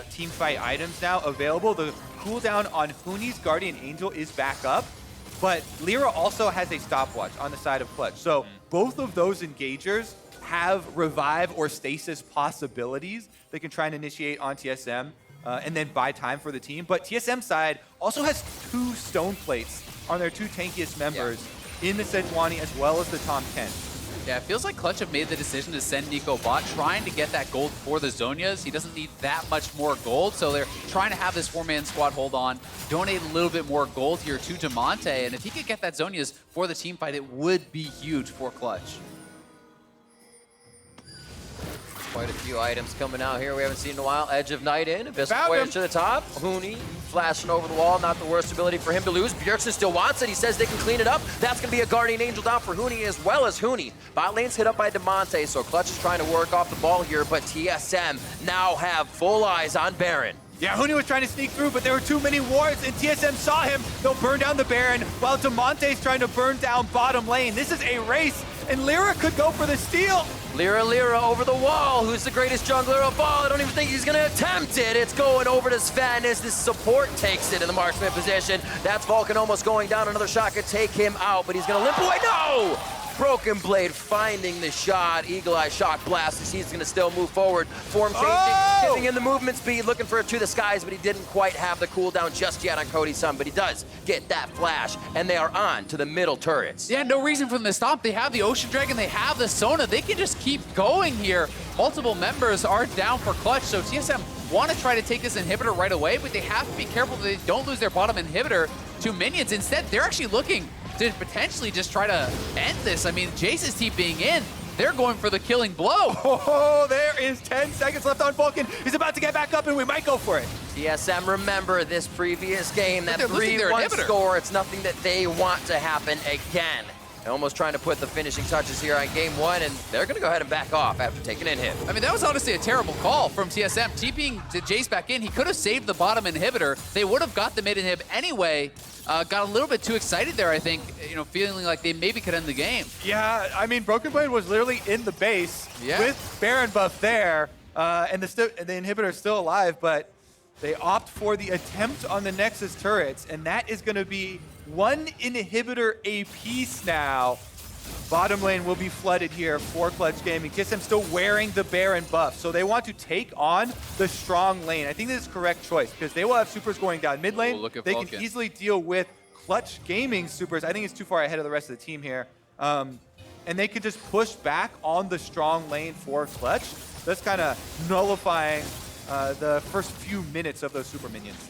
team fight items now available. The cooldown on Huni's Guardian Angel is back up, but Lira also has a stopwatch on the side of Clutch. So both of those engagers have revive or stasis possibilities they can try and initiate on TSM and then buy time for the team. But TSM side also has 2 stone plates on their 2 tankiest members in the Sejuani as well as the Tahm Kench. Yeah, it feels like Clutch have made the decision to send Neeko bot, trying to get that gold for the Zhonya's. He doesn't need that much more gold, so they're trying to have this 4-man squad hold on, donate a little bit more gold here to Damonte, and if he could get that Zhonya's for the team fight, it would be huge for Clutch. Quite a few items coming out here we haven't seen in a while. Edge of Night in, Abyss Found Warriors him. to the top. Huni flashing over the wall, not the worst ability for him to lose. Bjergsen still wants it. He says they can clean it up. That's going to be a Guardian Angel down for Huni as well as Huni. Bot lane's hit up by Damonte, so Clutch is trying to work off the ball here, but TSM now have full eyes on Baron. Yeah, Huni was trying to sneak through, but there were too many wards, and TSM saw him. They'll burn down the Baron, while Damonte's trying to burn down bottom lane. This is a race, and Lira could go for the steal. Lira over the wall. Who's the greatest jungler of all? I don't even think he's going to attempt it. It's going over to Zven as this support takes it in the marksman position. That's Vulcan almost going down. Another shot could take him out, but he's going to limp away. No! Broken Blade finding the shot. Eagle Eye Shock Blast as he's going to still move forward. Form changing, giving him the movement speed, looking for it to the skies, but he didn't quite have the cooldown just yet on Cody Sun, but he does get that flash, and they are on to the middle turrets. Yeah, no reason for them to stop. They have the Ocean Dragon, they have the Sona. They can just keep going here. Multiple members are down for Clutch, so TSM want to try to take this inhibitor right away, but they have to be careful that they don't lose their bottom inhibitor to minions. Instead, they're actually looking to potentially just try to end this. I mean, Jayce's team being in, they're going for the killing blow. Oh, there is 10 seconds left on Vulcan. He's about to get back up, and we might go for it. TSM, remember this previous game, that they're losing their 3-1 inhibitor. score. It's nothing that they want to happen again. Almost trying to put the finishing touches here on game 1, and they're going to go ahead and back off after taking an hit. I mean, that was honestly a terrible call from TSM. TPing to Jayce back in, he could have saved the bottom inhibitor. They would have got the mid inhib anyway. Got a little bit too excited there, I think, feeling like they maybe could end the game. Yeah, I mean, Broken Blade was literally in the base with Baron buff there, and the inhibitor is still alive, but they opt for the attempt on the Nexus turrets, and that is going to be one inhibitor apiece now. Bottom lane will be flooded here for Clutch Gaming. TSM still wearing the Baron buff, so they want to take on the strong lane. I think this is the correct choice because they will have supers going down mid lane. Look at they Vulcan. can easily deal with Clutch Gaming supers. I think it's too far ahead of the rest of the team here. And they can just push back on the strong lane for Clutch. That's kind of nullifying the first few minutes of those super minions.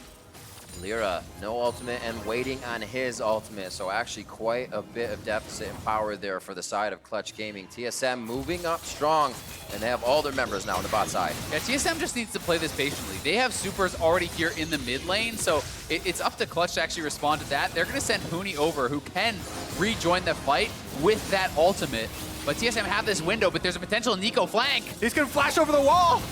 Lira, no ultimate and waiting on his ultimate, so actually quite a bit of deficit in power there for the side of Clutch Gaming. TSM moving up strong, and they have all their members now on the bot side. Yeah, TSM just needs to play this patiently. They have supers already here in the mid lane, so it's up to Clutch to actually respond to that. They're going to send Huni over, who can rejoin the fight with that ultimate. But TSM have this window, but there's a potential Neeko flank. He's going to flash over the wall.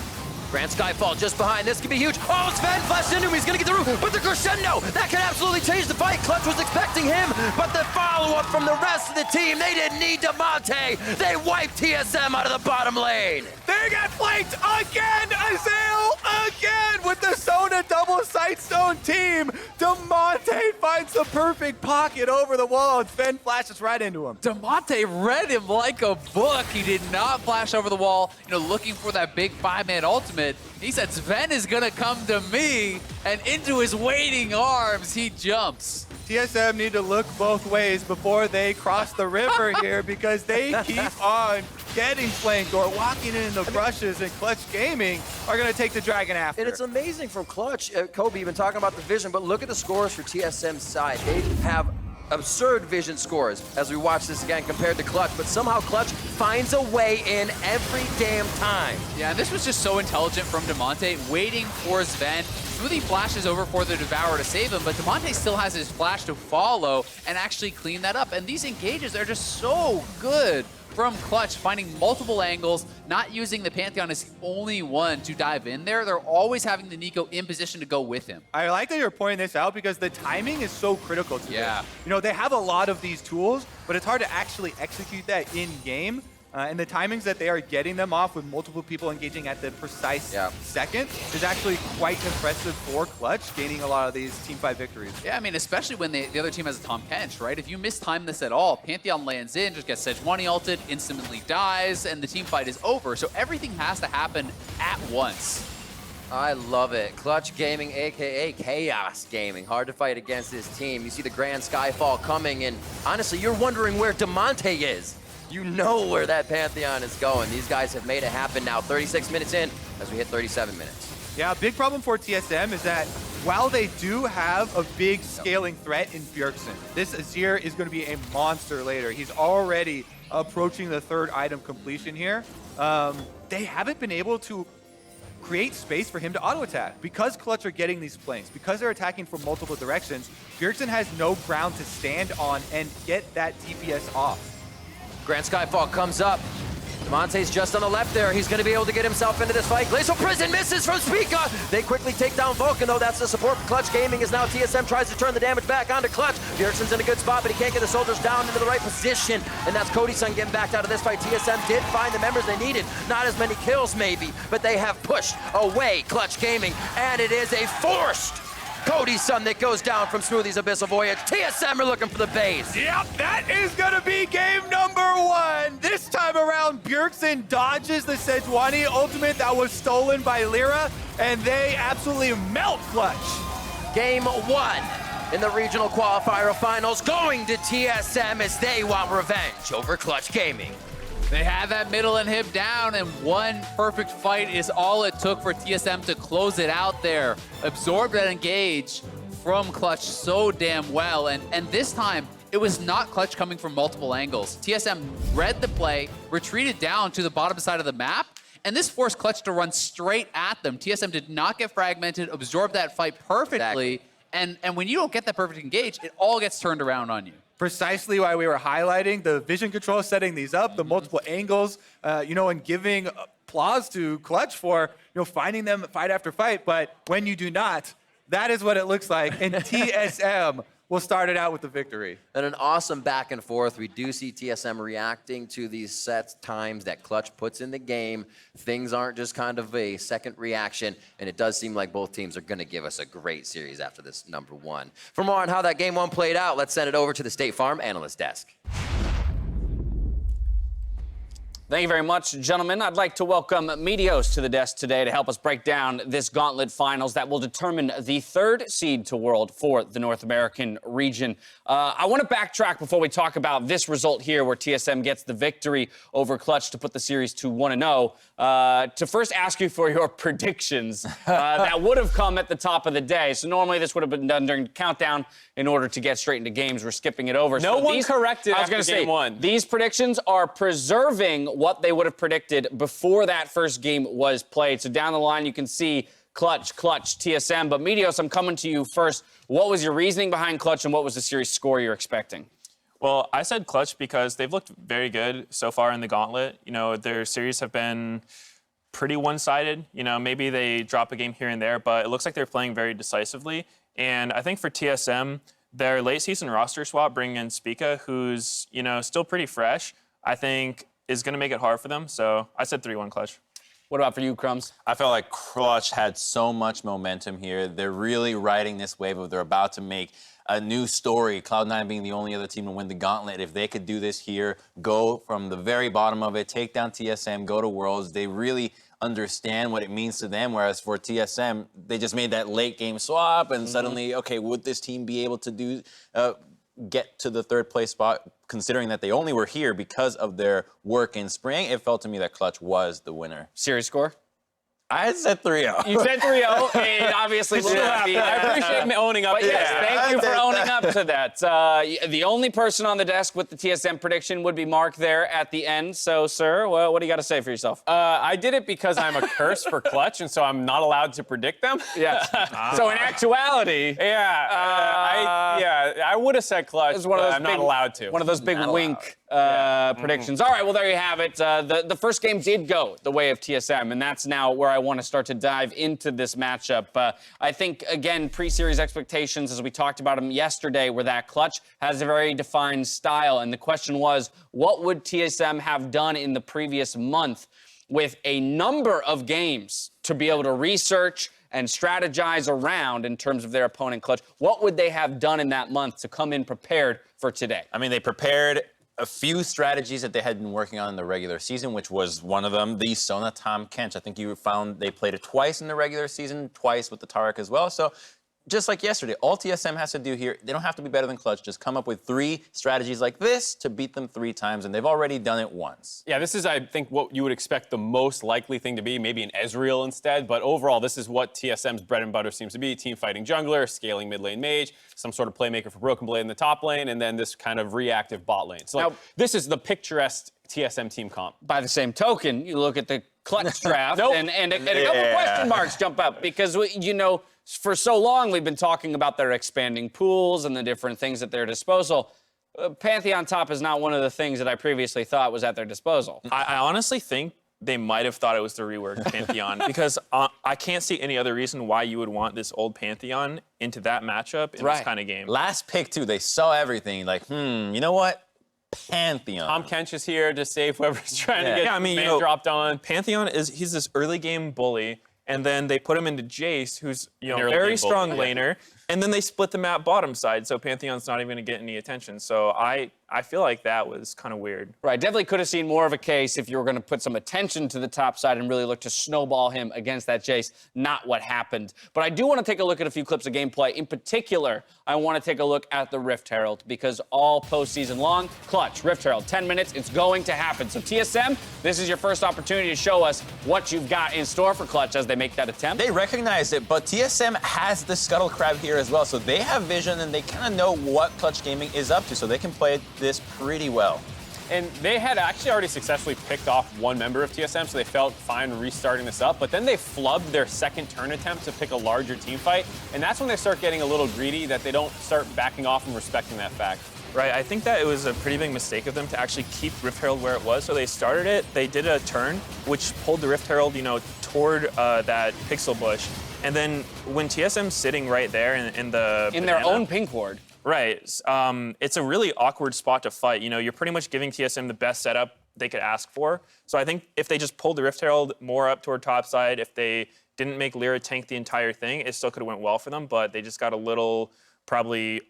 Grand Skyfall just behind. This could be huge. Oh, Zven flashed into him. He's going to get the roof with the crescendo. That can absolutely change the fight. Clutch was expecting him, but the follow-up from the rest of the team, they didn't need Damonte. They wiped TSM out of the bottom lane. They got flanked again, Azael again with the Sona double sightstone team. Damonte finds the perfect pocket over the wall, and Zven flashes right into him. Damonte read him like a book. He did not flash over the wall, looking for that big 5-man ultimate. He said, Zven is gonna come to me, and into his waiting arms, he jumps. TSM need to look both ways before they cross the river here because they keep on getting flanked or walking in the brushes, and Clutch Gaming are going to take the dragon after. And it's amazing from Clutch. Kobe, been talking about the vision, but look at the scores for TSM's side. They have absurd vision scores as we watch this again compared to Clutch, but somehow Clutch finds a way in every damn time. Yeah, and this was just so intelligent from Damonte, waiting for Zven. Smoothie flashes over for the Devourer to save him, but Damonte still has his flash to follow and actually clean that up. And these engages are just so good from Clutch, finding multiple angles, not using the Pantheon as the only one to dive in there. They're always having the Neeko in position to go with him. I like that you're pointing this out because the timing is so critical to this. They have a lot of these tools, but it's hard to actually execute that in-game. And the timings that they are getting them off with multiple people engaging at the precise second is actually quite impressive for Clutch, gaining a lot of these teamfight victories. Yeah, I mean, especially when the other team has a Tahm Kench, right? If you mistime this at all, Pantheon lands in, just gets Sejuani ulted, instantly dies, and the team fight is over. So everything has to happen at once. I love it. Clutch Gaming, aka Chaos Gaming. Hard to fight against this team. You see the Grand Skyfall coming, and honestly, you're wondering where Damonte is. You know where that Pantheon is going. These guys have made it happen now. 36 minutes in as we hit 37 minutes. Yeah, a big problem for TSM is that while they do have a big scaling threat in Bjergsen, this Azir is going to be a monster later. He's already approaching the 3rd item completion here. They haven't been able to create space for him to auto-attack. Because Clutch are getting these flanks, because they're attacking from multiple directions, Bjergsen has no ground to stand on and get that DPS off. Grand Skyfall comes up. Damonte's just on the left there. He's going to be able to get himself into this fight. Glacial Prison misses from Spica. They quickly take down Vulcan, though. That's the support for Clutch Gaming as now TSM tries to turn the damage back onto Clutch. Bjergsen's in a good spot, but he can't get the soldiers down into the right position. And that's Cody Sun getting backed out of this fight. TSM did find the members they needed. Not as many kills, maybe, but they have pushed away Clutch Gaming. And it is a forced Cody Sun that goes down from Smoothie's Abyssal Voyage. TSM are looking for the base. Yep, that is going to be game number 1. This time around, Bjergsen dodges the Sejuani ultimate that was stolen by Lira, and they absolutely melt Clutch. Game 1 in the regional qualifier finals going to TSM as they want revenge over Clutch Gaming. They have that middle inhib down, and one perfect fight is all it took for TSM to close it out there. Absorb that engage from Clutch so damn well, and this time, it was not Clutch coming from multiple angles. TSM read the play, retreated down to the bottom side of the map, and this forced Clutch to run straight at them. TSM did not get fragmented, absorbed that fight perfectly, And when you don't get that perfect engage, it all gets turned around on you. Precisely why we were highlighting the vision control, setting these up, the multiple angles, and giving applause to Clutch for, finding them fight after fight. But when you do not, that is what it looks like. And TSM will start it out with the victory. And an awesome back and forth. We do see TSM reacting to these set times that Clutch puts in the game. Things aren't just kind of a second reaction, and it does seem like both teams are going to give us a great series after this number one. For more on how that game one played out, let's send it over to the State Farm analyst desk. Thank you very much, gentlemen. I'd like to welcome Meteos to the desk today to help us break down this Gauntlet Finals that will determine the third seed to World for the North American region. I want to backtrack before we talk about this result here where TSM gets the victory over Clutch to put the series to 1-0. To first ask you for your predictions that would have come at the top of the day. So normally this would have been done during countdown in order to get straight into games. We're skipping it over. No one corrected after game one. These predictions are preserving what they would have predicted before that first game was played. So down the line, you can see Clutch, TSM. But Meteos, I'm coming to you first. What was your reasoning behind Clutch, and what was the series score you're expecting? Well, I said Clutch because they've looked very good so far in the Gauntlet. Their series have been pretty one-sided. Maybe they drop a game here and there, but it looks like they're playing very decisively. And I think for TSM, their late season roster swap, bringing in Spica, who's, still pretty fresh, I think is going to make it hard for them. So I said 3-1 Clutch. What about for you, Crumbs? I felt like Clutch had so much momentum here. They're really riding this wave of they're about to make a new story, Cloud9 being the only other team to win the Gauntlet. If they could do this here, go from the very bottom of it, take down TSM, go to Worlds, they really understand what it means to them, whereas for TSM, they just made that late game swap and suddenly, okay, would this team be able to get to the third place spot, considering that they only were here because of their work in spring? It felt to me that Clutch was the winner. Series score? I said 3-0. You said 3-0, and obviously we'll happy. I appreciate me owning up to yes, that. thank you for owning up to that. The only person on the desk with the TSM prediction would be Mark there at the end. So, sir, what do you got to say for yourself? I did it because I'm a curse for Clutch, and so I'm not allowed to predict them. Yes. So in actuality, I would have said Clutch, but I'm not allowed to. One of those big wink predictions. All right, well, there you have it. The first game did go the way of TSM, and that's now where I want to start to dive into this matchup. I think, again, pre-series expectations, as we talked about them yesterday, were that Clutch has a very defined style, and the question was, what would TSM have done in the previous month with a number of games to be able to research and strategize around in terms of their opponent Clutch? What would they have done in that month to come in prepared for today? I mean, they prepared a few strategies that they had been working on in the regular season, which was one of them, the Sona Tahm Kench. I think you found they played it twice in the regular season, twice with the Taric as well. So just like yesterday, all TSM has to do here, they don't have to be better than Clutch, just come up with 3 strategies like this to beat them 3 times, and they've already done it once. Yeah, this is, I think, what you would expect the most likely thing to be, maybe an Ezreal instead, but overall, this is what TSM's bread and butter seems to be: team fighting jungler, scaling mid lane mage, some sort of playmaker for Broken Blade in the top lane, and then this kind of reactive bot lane. So now, this is the picturesque TSM team comp. By the same token, you look at the Clutch draft, and a couple question marks jump up, because, for so long, we've been talking about their expanding pools and the different things at their disposal. Pantheon top is not one of the things that I previously thought was at their disposal. I honestly think they might have thought it was the reworked Pantheon, because I can't see any other reason why you would want this old Pantheon into that matchup in this kind of game. Last pick, too, they saw everything, like, you know what? Pantheon. Tahm Kench is here to save whoever's trying to get man dropped on. Pantheon he's this early game bully. And then they put him into Jayce, who's very strong laner, and then they split the map bottom side, so Pantheon's not even going to get any attention. So I feel like that was kind of weird. Right, definitely could have seen more of a case if you were going to put some attention to the top side and really look to snowball him against that Jayce. Not what happened. But I do want to take a look at a few clips of gameplay. In particular, I want to take a look at the Rift Herald, because all postseason long, Clutch, Rift Herald, 10 minutes, it's going to happen. So TSM, this is your first opportunity to show us what you've got in store for Clutch as they make that attempt. They recognize it, but TSM has the Scuttle Crab here as well, so they have vision and they kind of know what Clutch Gaming is up to, so they can play this pretty well. And they had actually already successfully picked off one member of TSM, so they felt fine restarting this up. But then they flubbed their second turn attempt to pick a larger team fight. And that's when they start getting a little greedy, that they don't start backing off and respecting that fact. Right, I think that it was a pretty big mistake of them to actually keep Rift Herald where it was. So they started it, they did a turn, which pulled the Rift Herald, toward that pixel bush. And then when TSM's sitting right there in their own pink ward. Right, it's a really awkward spot to fight. You're pretty much giving TSM the best setup they could ask for. So I think if they just pulled the Rift Herald more up toward top side, if they didn't make Lira tank the entire thing, it still could have went well for them. But they just got a little, probably,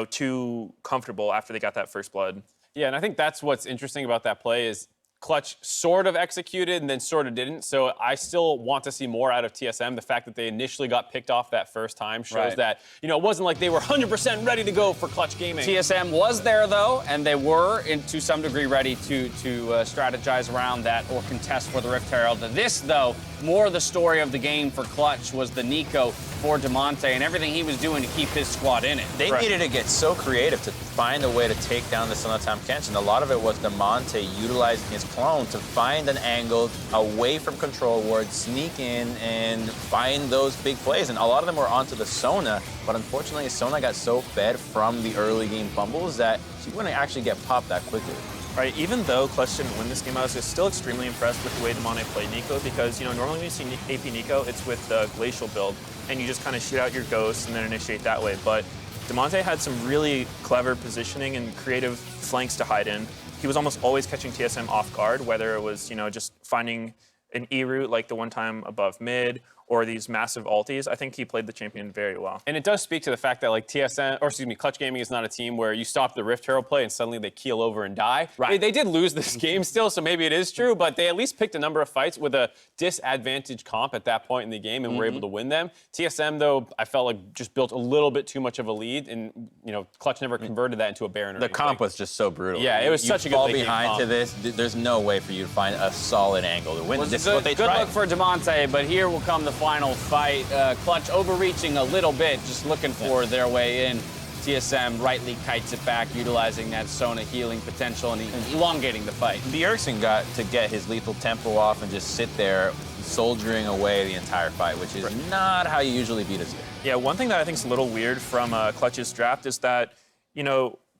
too comfortable after they got that first blood. Yeah, and I think that's what's interesting about that play is Clutch sort of executed and then sort of didn't. So I still want to see more out of TSM. The fact that they initially got picked off that first time shows that, it wasn't like they were 100% ready to go for Clutch Gaming. TSM was there, though, and they were, to some degree, ready to strategize around that or contest for the Rift Herald. This, though, more the story of the game for Clutch was the Neeko for Damonte and everything he was doing to keep his squad in it. They needed to get so creative to find a way to take down the Sona Tahm Kench, and a lot of it was Damonte utilizing his clone to find an angle away from control ward, sneak in, and find those big plays. And a lot of them were onto the Sona, but unfortunately, Sona got so fed from the early game fumbles that she wouldn't actually get popped that quickly. Right, even though Clutch didn't win this game, I was just still extremely impressed with the way Damonte played Neeko because, normally when you see AP Neeko, it's with the Glacial build, and you just kind of shoot out your ghosts and then initiate that way. But Damonte had some really clever positioning and creative flanks to hide in. He was almost always catching TSM off guard, whether it was, just finding an E route like the one time above mid, or these massive ultis. I think he played the champion very well. And it does speak to the fact that Clutch Gaming is not a team where you stop the Rift Herald play and suddenly they keel over and die. Right. They did lose this game still, so maybe it is true, but they at least picked a number of fights with a disadvantaged comp at that point in the game and were able to win them. TSM, though, I felt like just built a little bit too much of a lead, and Clutch never converted that into a Baron. The comp was just so brutal. Yeah, it was such a good fall behind to this. There's no way for you to find a solid angle to win. This is what they tried. Good look for Damonte, but here will come the final fight. Clutch overreaching a little bit, just looking for their way in. TSM rightly kites it back, utilizing that Sona healing potential and elongating the fight. Bjergsen got to get his lethal tempo off and just sit there soldiering away the entire fight, which is not how you usually beat Azir. Yeah, one thing that I think is a little weird from Clutch's draft is that,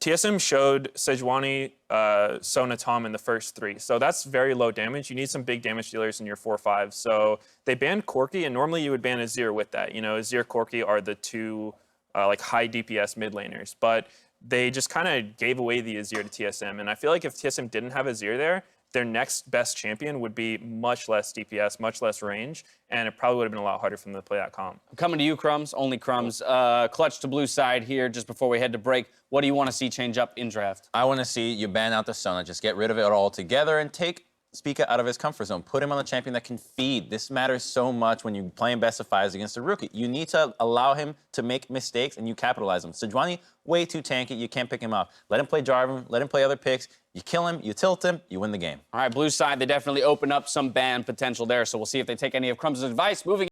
TSM showed Sejuani, Sona, Tahm in the first 3. So that's very low damage. You need some big damage dealers in your 4-5. So they banned Corki, and normally you would ban Azir with that. Azir, Corki are the two high DPS mid laners. But they just kind of gave away the Azir to TSM. And I feel like if TSM didn't have Azir there, their next best champion would be much less DPS, much less range, and it probably would have been a lot harder for them to play that comp. Coming to you, Crumbs, only Crumbs. Clutch to blue side here just before we head to break. What do you want to see change up in draft? I want to see you ban out the Sona, just get rid of it altogether and take Spica out of his comfort zone. Put him on the champion that can feed. This matters so much when you're playing best of fives against a rookie. You need to allow him to make mistakes and you capitalize them. Sejuani, way too tanky. You can't pick him up. Let him play Jarvan. Let him play other picks. You kill him, you tilt him, you win the game. All right, blue side, they definitely open up some ban potential there, so we'll see if they take any of Crumbs' advice. Moving